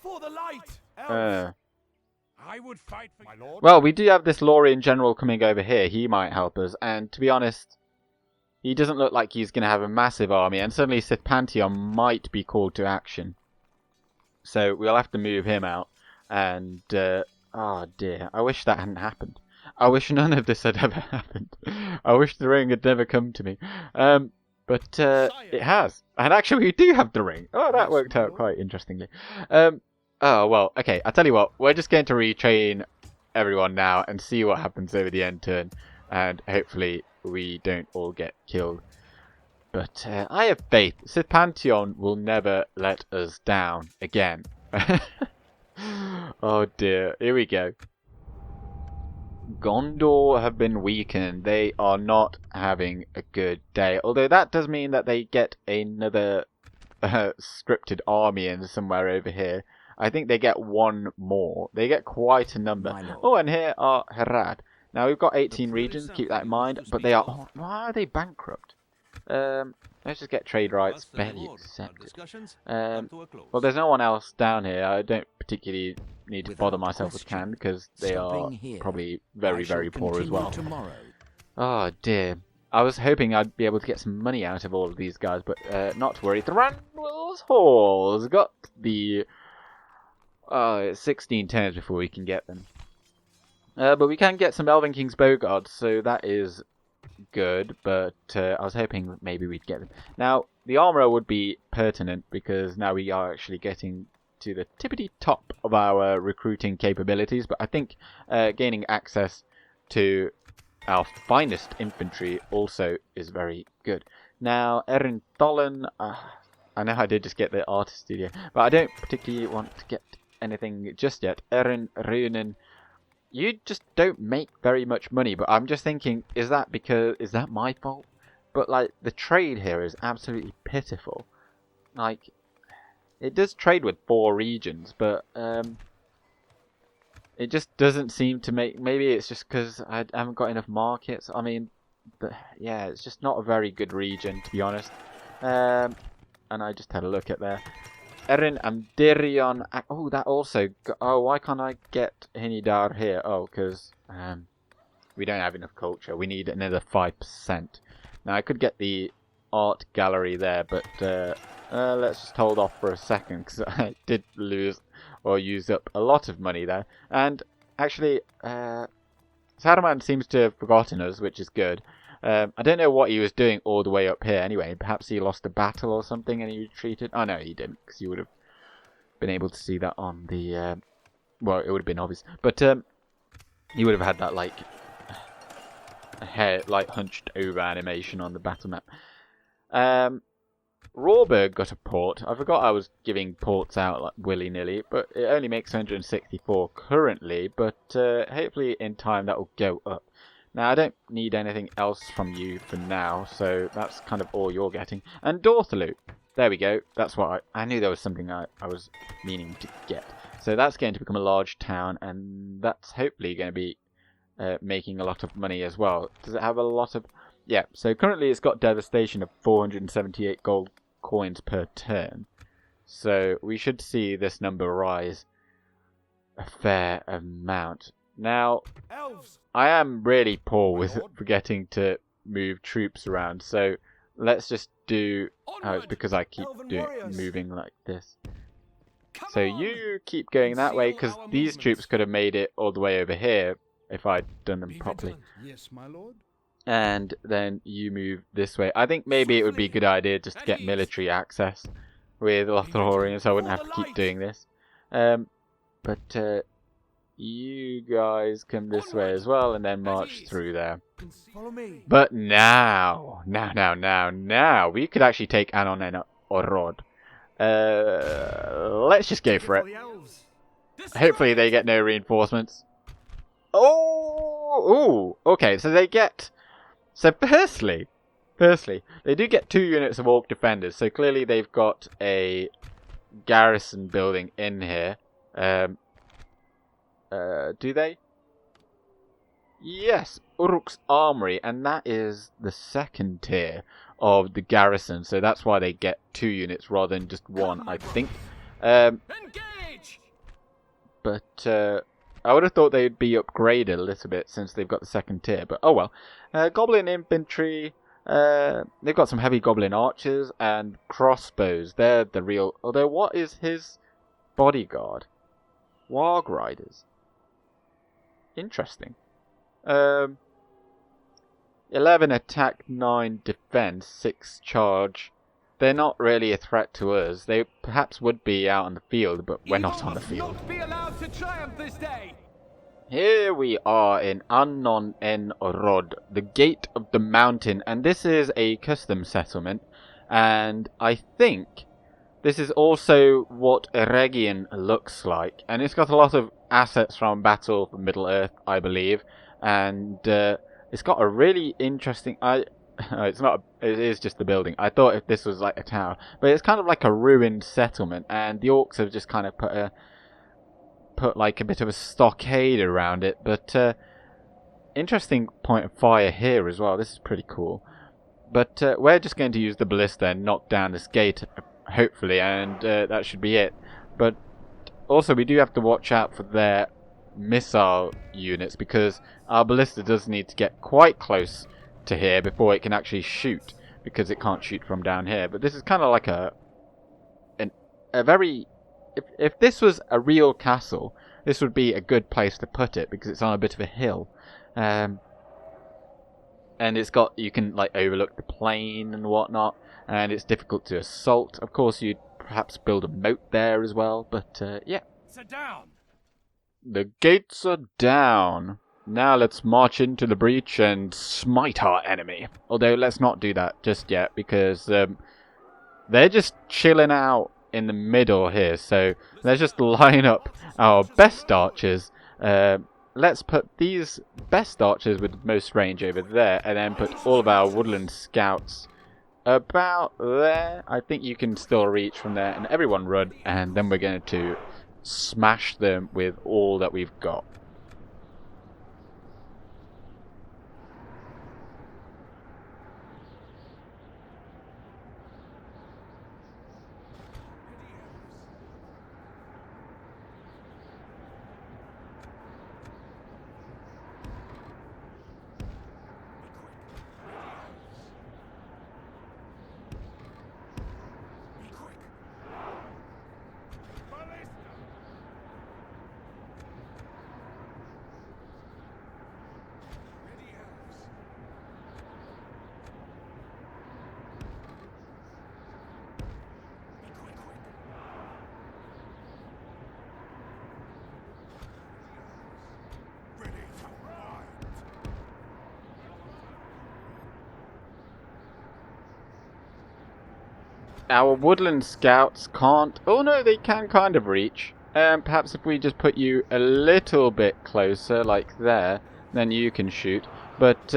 For the light, I would fight for my lord. well, we do have this Lorien general coming over here. He might help us, and to be honest, he doesn't look like he's going to have a massive army, and suddenly Sith Pantheon might be called to action. So we'll have to move him out, and... oh dear, I wish that hadn't happened. I wish none of this had ever happened. I wish the ring had never come to me. But it has. And actually we do have the ring. Oh, that worked out quite interestingly. Oh, well, okay, I'll tell you what. We're just going to retrain everyone now and see what happens over the end turn. And hopefully we don't all get killed. But I have faith. Sith Pantheon will never let us down again. Oh dear, here we go. Gondor have been weakened. They are not having a good day. Although that does mean that they get another scripted army in somewhere over here. I think they get one more. They get quite a number. Oh, and here are Herad. Now, we've got 18 regions, keep that in mind, but they are... Oh, why are they bankrupt? Let's just get trade rights barely accepted. Well, there's no one else down here. I don't particularly need to bother myself with Can, because they are probably very, very poor as well. Oh, dear. I was hoping I'd be able to get some money out of all of these guys, but not to worry. Thranduil's Hall has got the... 16 turns before we can get them. But we can get some Elven King's Bogards, so that is good, but I was hoping maybe we'd get them. Now, the armourer would be pertinent, because now we are actually getting to the tippity top of our recruiting capabilities, but I think gaining access to our finest infantry also is very good. Now, Erin Tholen, I know I did just get the artist studio, but I don't particularly want to get anything just yet. Erin Rhun, you just don't make very much money, but I'm just thinking, is that my fault? But like, the trade here is absolutely pitiful. Like, it does trade with 4 regions, but it just doesn't seem to make... Maybe it's just because I haven't got enough markets. I mean, yeah, it's just not a very good region, to be honest. And I just had a look at there. Erin Amdirion... Oh, that also... Oh, why can't I get Hinidar here? Oh, because we don't have enough culture. We need another 5%. Now, I could get the art gallery there, but let's just hold off for a second, because I did lose or use up a lot of money there. And actually, Saruman seems to have forgotten us, which is good. I don't know what he was doing all the way up here anyway. Perhaps he lost a battle or something and he retreated. Oh, no, he didn't, because you would have been able to see that on the... well, it would have been obvious. But you would have had that, like, hair, like, hunched over animation on the battle map. Rawberg got a port. I forgot I was giving ports out like willy-nilly, but it only makes 164 currently, but hopefully in time that will go up. Now, I don't need anything else from you for now, so that's kind of all you're getting. And Dorthalu. There we go. That's what I knew there was something I was meaning to get. So that's going to become a large town, and that's hopefully going to be making a lot of money as well. Does it have a lot of... Yeah, so currently it's got devastation of 478 gold coins per turn. So we should see this number rise a fair amount. Now, Elves. I am really poor with forgetting to move troops around, so let's just do... Oh, it's because I keep moving like this. So you keep going that way, because these troops could have made it all the way over here if I'd done them properly. Yes, my lord. And then you move this way. I think maybe it would be a good idea just to get military access with Lothlorien, so I wouldn't have to keep doing this. But you guys come this way as well, and then march through there. Follow me. But now, we could actually take Anon and Orod. Let's just go for it. Hopefully they get no reinforcements. Oh, okay, so they get... So firstly, they do get 2 units of Orc defenders, so clearly they've got a garrison building in here. Do they? Yes, Uruk's Armory, and that is the 2nd tier of the garrison, so that's why they get 2 units rather than just 1, I think. Engage! But I would have thought they'd be upgraded a little bit since they've got the 2nd tier, but oh well. Goblin infantry, they've got some heavy goblin archers and crossbows. They're the real... Although, what is his bodyguard? Warg riders. Interesting. 11 attack, 9 defense, 6 charge. They're not really a threat to us. They perhaps would be out on the field, but we're not on the field. Not be allowed to triumph this day. Here we are in Anon en Orod, the Gate of the Mountain, and this is a custom settlement, and I think this is also what Eregion looks like, and it's got a lot of assets from Battle for Middle-earth, I believe, and it's got a really interesting... It's not. It is just a building. I thought if this was like a tower, but it's kind of like a ruined settlement, and the orcs have just kind of put like a bit of a stockade around it. But interesting point of fire here as well. This is pretty cool. But we're just going to use the ballista and knock down this gate, hopefully, and that should be it. But also, we do have to watch out for their missile units, because our ballista does need to get quite close to here before it can actually shoot, because it can't shoot from down here. But this is kind of like a very... If this was a real castle, this would be a good place to put it, because it's on a bit of a hill. And it's got... You can like overlook the plain and whatnot, and it's difficult to assault. Of course, you'd perhaps build a moat there as well, but yeah. Sit down. The gates are down. Now let's march into the breach and smite our enemy. Although let's not do that just yet, because they're just chilling out in the middle here. So let's just line up our best archers. Let's put these best archers with the most range over there, and then put all of our woodland scouts about there. I think you can still reach from there, and everyone run, and then we're going to smash them with all that we've got. Our woodland scouts can't... Oh no, they can kind of reach. Perhaps if we just put you a little bit closer, like there, then you can shoot. But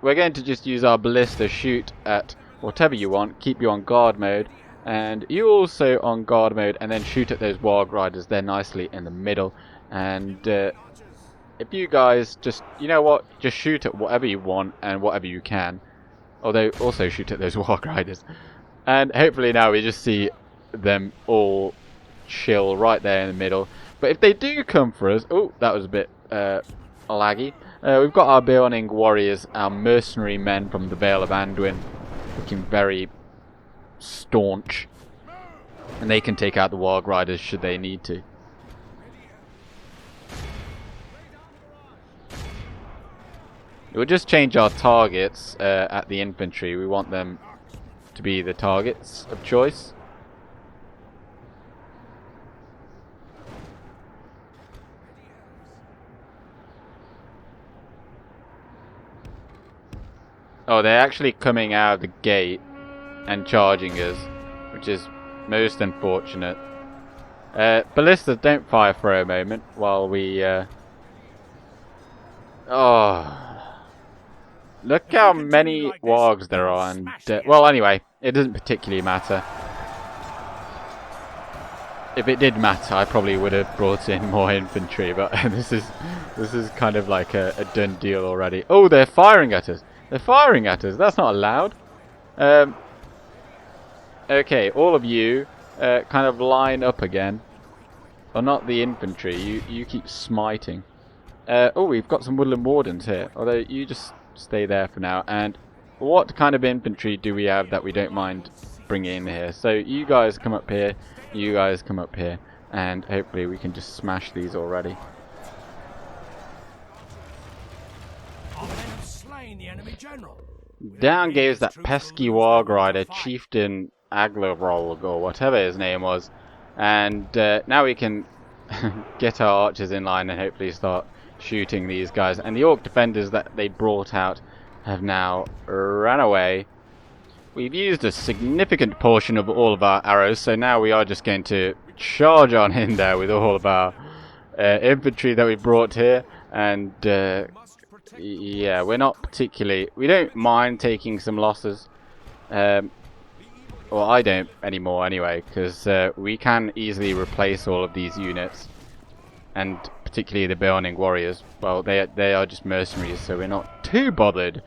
we're going to just use our ballista, shoot at whatever you want, keep you on guard mode, and you also on guard mode, and then shoot at those warg riders there nicely in the middle. And if you guys just, you know what, just shoot at whatever you want and whatever you can. Although also shoot at those warg riders. And hopefully now we just see them all chill right there in the middle. But if they do come for us... Oh, that was a bit laggy. We've got our Beoning warriors, our mercenary men from the Vale of Anduin, looking very staunch. And they can take out the warg riders should they need to. We'll just change our targets at the infantry. We want them to be the targets of choice. Oh, they're actually coming out of the gate and charging us, which is most unfortunate. Ballistas, don't fire for a moment while we... Oh... Look how many wargs there are, and well, anyway, it doesn't particularly matter. If it did matter, I probably would have brought in more infantry, but this is kind of like a done deal already. Oh, they're firing at us! They're firing at us! That's not allowed. Okay, all of you kind of line up again. Or not the infantry. You keep smiting. Oh, we've got some woodland wardens here. Although you just stay there for now. And what kind of infantry do we have that we don't mind bringing in here? So you guys come up here, you guys come up here, and hopefully we can just smash these already. Down goes that pesky warg rider, Chieftain Aglarolg, or whatever his name was. And now we can get our archers in line and hopefully start shooting these guys. And the orc defenders that they brought out have now run away. We've used a significant portion of all of our arrows, so now we are just going to charge on in there with all of our infantry that we brought here, and yeah, we're not particularly... We don't mind taking some losses. Well, I don't anymore anyway, because we can easily replace all of these units. And particularly the Burning Warriors. Well, they are just mercenaries, so we're not too bothered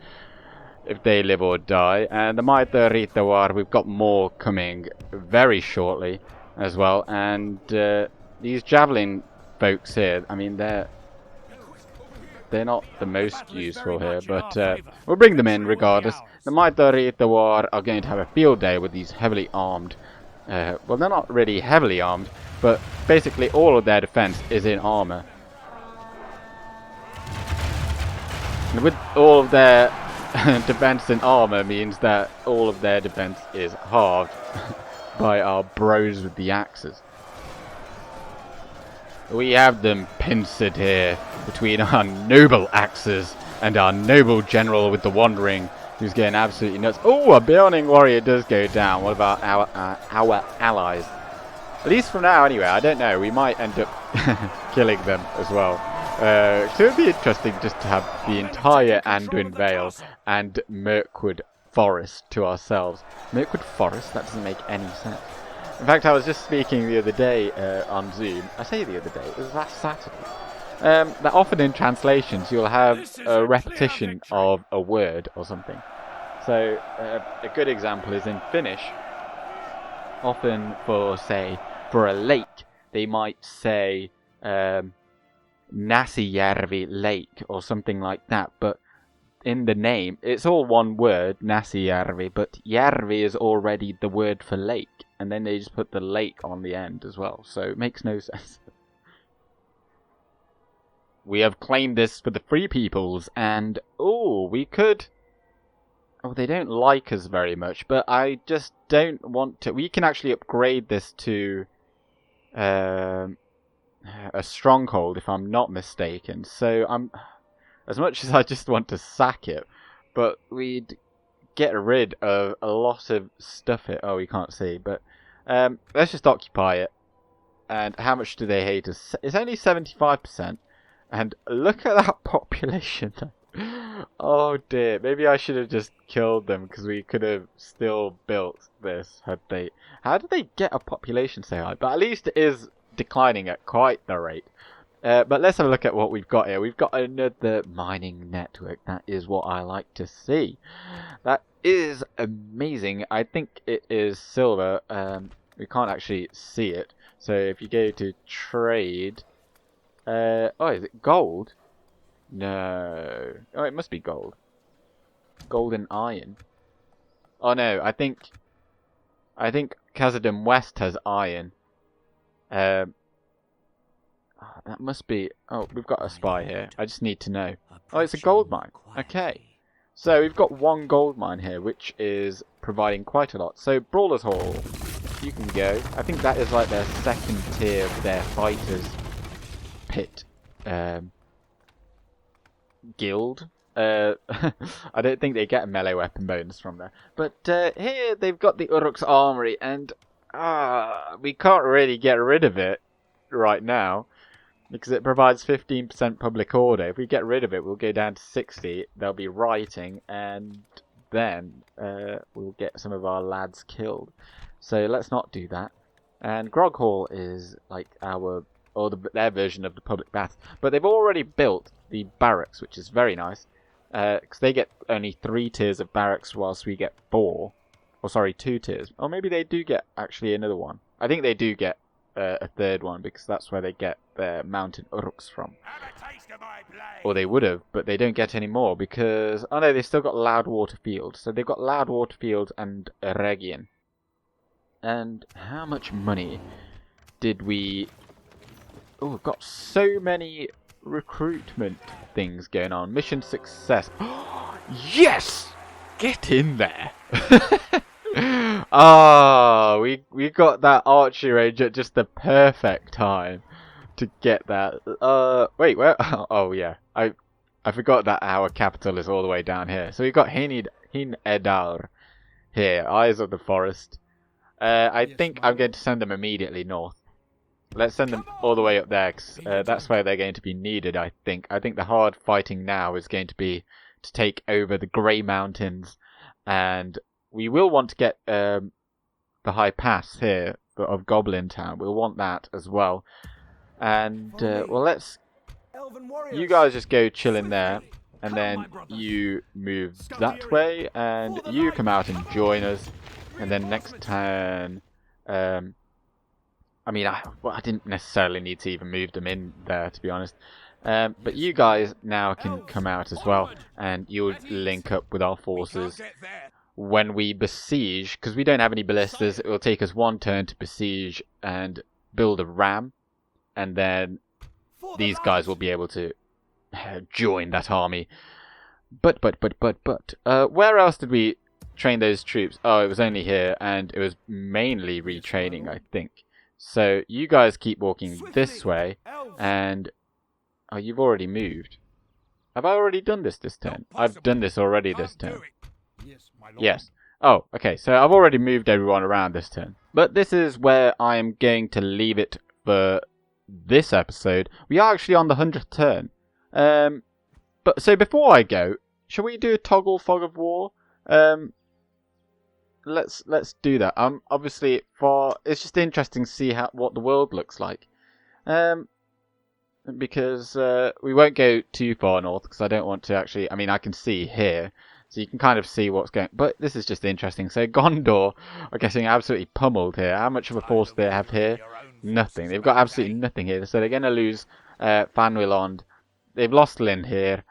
if they live or die. And the Maita Ritawar, we've got more coming very shortly as well. And these Javelin folks here, I mean, they're not the most useful here, but we'll bring them in regardless. The Maita Ritawar are going to have a field day with these heavily armed. Well, they're not really heavily armed, but basically all of their defense is in armor. And with all of their defense in armor means that all of their defense is halved by our bros with the axes. We have them pincered here between our noble axes and our noble general with the wandering, who's getting absolutely nuts. Oh, a Burning Warrior does go down. What about our allies? At least from now, anyway. I don't know. We might end up killing them as well. So it would be interesting just to have the entire Anduin Vale and Mirkwood Forest to ourselves. Mirkwood Forest? That doesn't make any sense. In fact, I was just speaking the other day on Zoom. I say the other day, it was last Saturday. That often in translations you'll have a repetition of a word or something. So a good example is in Finnish. Often for a lake, they might say Näsijärvi Lake or something like that. But in the name, it's all one word, Näsijärvi, but Järvi is already the word for lake. And then they just put the lake on the end as well. So it makes no sense. We have claimed this for the Free Peoples, and we could... Oh, they don't like us very much, but I just don't want to... We can actually upgrade this to a stronghold, if I'm not mistaken. So as much as I just want to sack it, but we'd get rid of a lot of stuff here. Oh, we can't see, but let's just occupy it. And how much do they hate us? It's only 75%. And look at that population. Oh dear, maybe I should have just killed them, because we could have still built this had they... How did they get a population so high? But at least it is declining at quite the rate. But let's have a look at what we've got here. We've got another mining network. That is what I like to see. That is amazing. I think it is silver. We can't actually see it. So if you go to trade... oh, is it gold? No. Oh, it must be gold. Gold and iron. Oh no, I think Khazad West has iron. That must be... Oh, we've got a spy here. I just need to know. Oh, it's a gold mine. Okay. So we've got one gold mine here, which is providing quite a lot. So Brawler's Hall, you can go. I think that is like their second tier of their fighters pit guild. I don't think they get a melee weapon bonus from there. But here they've got the Uruk's Armory, and we can't really get rid of it right now because it provides 15% public order. If we get rid of it, we'll go down to 60. They'll be rioting, and then we'll get some of our lads killed. So let's not do that. And Grog Hall is like their version of the public bath. But they've already built the barracks, which is very nice. Because they get only 3 tiers of barracks, whilst we get 4. Or sorry, 2 tiers. Or maybe they do get actually another one. I think they do get a 3rd one, because that's where they get their mountain uruks from. Or they would have, but they don't get any more, because... Oh no, they've still got Loudwater Field. So they've got Loudwater Field and Region. And how much money did we... Oh, we've got so many recruitment things going on. Mission success. Yes! Get in there! We got that archery range at just the perfect time to get that. Wait, where? Oh yeah, I forgot that our capital is all the way down here. So we've got Hin Edar here, Eyes of the Forest. I think I'm going to send them immediately north. Let's send them all the way up there, 'cause that's where they're going to be needed, I think. I think the hard fighting now is going to be to take over the Grey Mountains, and we will want to get the high pass here of Goblin Town. We'll want that as well. And, well, let's... You guys just go chill in there, and then you move that way, and you come out and join us. And then next turn... I mean, I didn't necessarily need to even move them in there, to be honest. But you guys now can come out as well, and you'll link up with our forces when we besiege, because we don't have any ballistas. It will take us one turn to besiege and build a ram, and then these guys will be able to join that army. But, where else did we train those troops? Oh, it was only here, and it was mainly retraining, I think. So you guys keep walking this way, and oh, you've already moved. Have I already done this turn? I've done this already this turn. Yes. Oh, okay. So I've already moved everyone around this turn. But this is where I am going to leave it for this episode. We are actually on the 100th turn. But so before I go, shall we do a toggle fog of war? Let's do that. Obviously, it's just interesting to see what the world looks like. Because we won't go too far north, because I don't want to actually... I mean, I can see here, so you can kind of see what's going... But this is just interesting. So Gondor are getting absolutely pummeled here. How much of a force do they have here? Nothing. They've got absolutely nothing here. So they're going to lose Thranduil. They've lost Lynn here.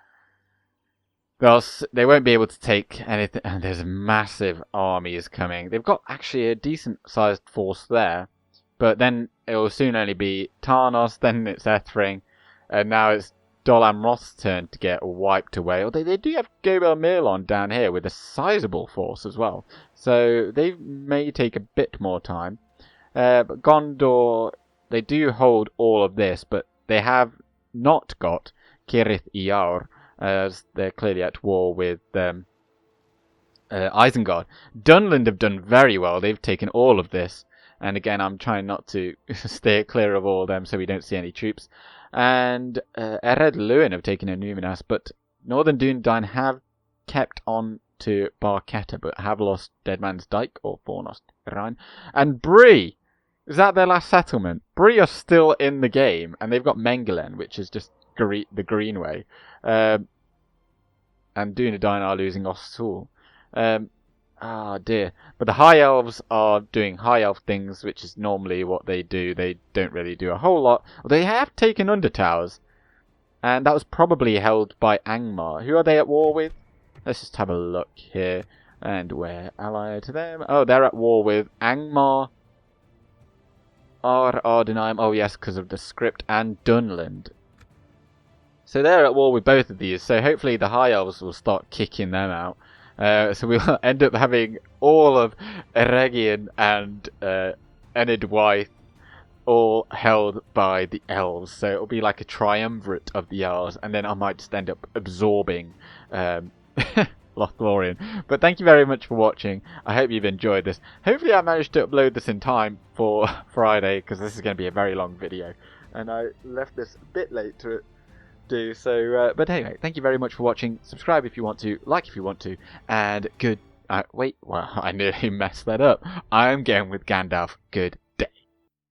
They won't be able to take anything, and there's massive armies coming. They've got actually a decent-sized force there, but then it will soon only be Tarnos, then it's Ethring, and now it's Dol Amroth's turn to get wiped away. Although they do have Goblin Mirlon down here with a sizable force as well, so they may take a bit more time. But Gondor, they do hold all of this, but they have not got Cirith Iar, as they're clearly at war with Isengard. Dunland have done very well. They've taken all of this. And again, I'm trying not to stay clear of all of them so we don't see any troops. And Ered Luin have taken Numinas, but Northern Dúnedain have kept on to Barketta, but have lost Deadman's Dyke, or Fornost Rhine. And Bree! Is that their last settlement? Bree are still in the game, and they've got Mengelen, which is just the Greenway. And Dúnedain are losing Ossul. Dear. But the High Elves are doing High Elf things, which is normally what they do. They don't really do a whole lot. They have taken Undertowers, and that was probably held by Angmar. Who are they at war with? Let's just have a look here. And we're allied to them. Oh, they're at war with Angmar, Ardenheim. Oh, yes, because of the script, and Dunland. So they're at war with both of these, so hopefully the High Elves will start kicking them out. So we'll end up having all of Eregion and Enidwaith all held by the Elves. So it'll be like a triumvirate of the Elves, and then I might just end up absorbing Lothlorien. But thank you very much for watching. I hope you've enjoyed this. Hopefully I managed to upload this in time for Friday, because this is going to be a very long video. And I left this a bit late to do so. But anyway, thank you very much for watching. Subscribe if you want to, like if you want to, and good... wait, well, I nearly messed that up. I'm going with Gandalf. Good